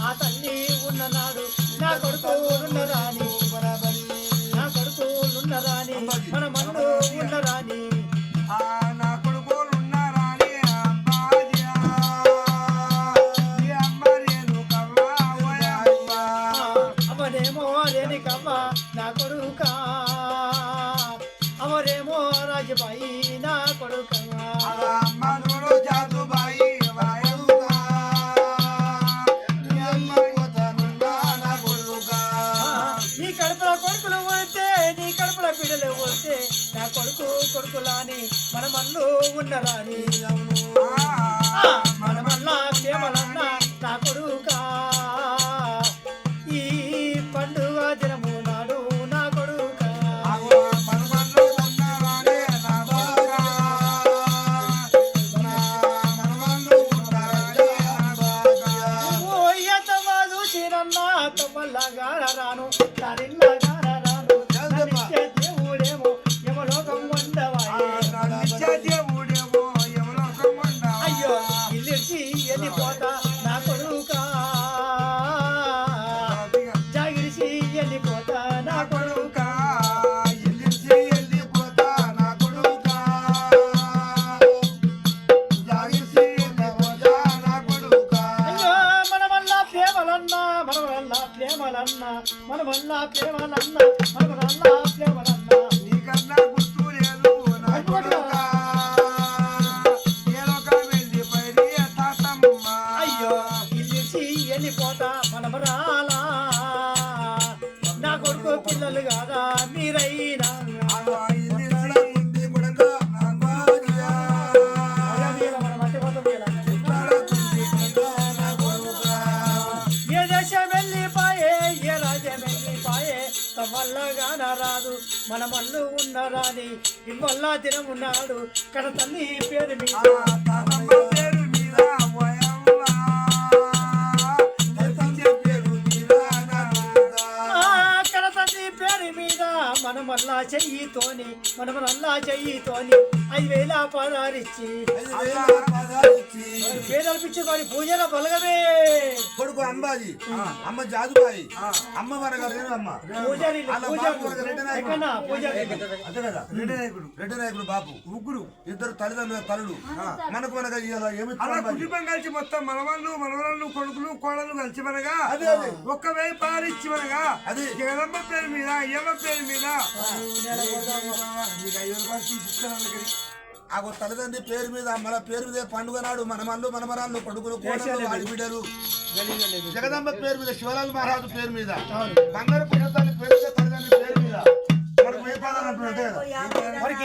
ఆ తల్లి ఉన్ననాడు నా కొడుకులున్నరాని మన మన్ను ఉన్నరాని నా కొడుకులున్నరాని అవరేమో రేణికమ్మ నా కొడుకా అవరేమో రాజబాయి నా కొడుకమ్మ నీ కడుపుల కొడుకులు పోతే నీ కడుపుల బిడ్డలు పోతే నా కొడుకులాని మన మన్ను ఉన్నరాని మన మల్ల ప్రేమలన్న నా కొడుకా ఈ పండుగ దినము నాడు నా కొడుకా చూసినన్నా తొమ్మల్లాగా రాను తరిల్లగా రాను దేవుడేమో యమలోకం అయ్యో ఇల్లిచి వెళ్ళిపోతా నా కొడుకా జాగిరిచి వెళ్ళిపోతా నా కొడుకా మన వల్ల ప్రేమలన్న నీకన్నా గుర్తు లేదు నా కొడుకా అయ్యో ఇల్లిచి వెళ్ళిపోతా మనమరాలా నా కొడుకు పిల్లలు కాదా మీరైనా ఏ దేశం వెళ్ళిపోయే ఏ రాజ్యం వెళ్ళిపోయే వల్లగాన రాదు మన మన్ను ఉన్నరాని ఇవల్ల దినం ఉన్నాడు కడ తల్లి పేరు మీద పేరు మీద మనమల్లా చెయ్యితోని 5,000 పదారిచ్చి పేదలు పిచ్చి మరి పూజల బలగమే కొడుకు అంబాజీ అమ్మ జాదుబాయి అమ్మ అమ్మ రెడ్డి నాయకుడు బాపు ముగ్గురు ఇద్దరు తల్లిదండ్రుల తల్లుడు మనకు ఏమి కుటుంబం కలిసి మొత్తం మనవళ్ళు కొడుకులు కోడలు కలిసి మనగా ఒక్క వేయి పారిచ్చి మనగా అది జగదమ్మ పేరు మీద అయ్యమ్మ పేరు మీద ఆ తల్లిదండ్రి పేరు మీద మన పేరు మీద పండుగ నాడు మనమరాళ్ళు కొడుకులు కోడలు ఆడబిడ్డలు జగదమ్మ పేరు మీద శివలాల్ మహారాజు పేరు మీద బంగారు పుణ్యతాన్ని పేరు మీద తల్లిదండ్రి పేరు మీద మనకు ఏ పాదాలు అంటున్నట్టే మరి